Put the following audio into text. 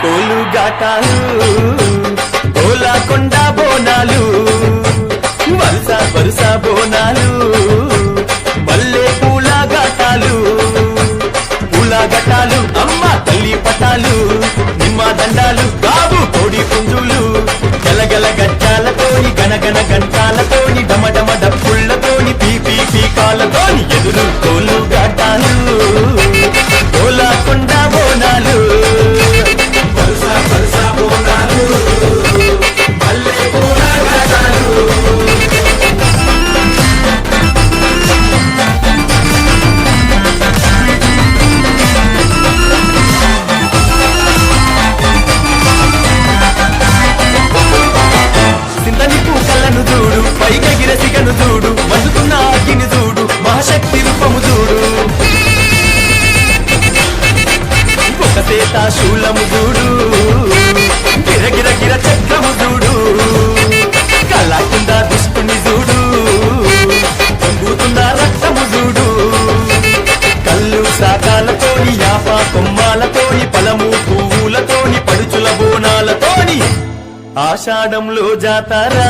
కోలు గాటాలు కోలాకొండ బోనాలు వరుస వరుస బోనాలు మల్లె పూల ఘటాలు అమ్మ తల్లి పటాలు నిమ్మ దండాలు బాబు కోడి పుంజులు గలగల గజ్జాలతోని గనగన గంటాలతోని డమడమ డప్పుళ్లతోని పీపీ పీకాలతోని ఎదురు కోలు ఘటాలు కోలాకొండ బోనాలు వరుస వరుస బోనాలు మల్లె పూల ఘటాలు చూడు పైకెగిర సిగను చూడు మండుతున్న అగ్గిని చూడు మహాశక్తి రూపము చూడు ఒక సేత శూలము చూడు గిరగిర గిర చక్రము చూడు కళ్ళకుండా దుష్టుని చూడు పొంగుతున్న రక్తము చూడు కళ్ళు సాకాలతోని యాప కొమ్మాలతోని పలము పువ్వులతోని పడుచుల బోనాలతోని ఆషాఢంలో జాతరా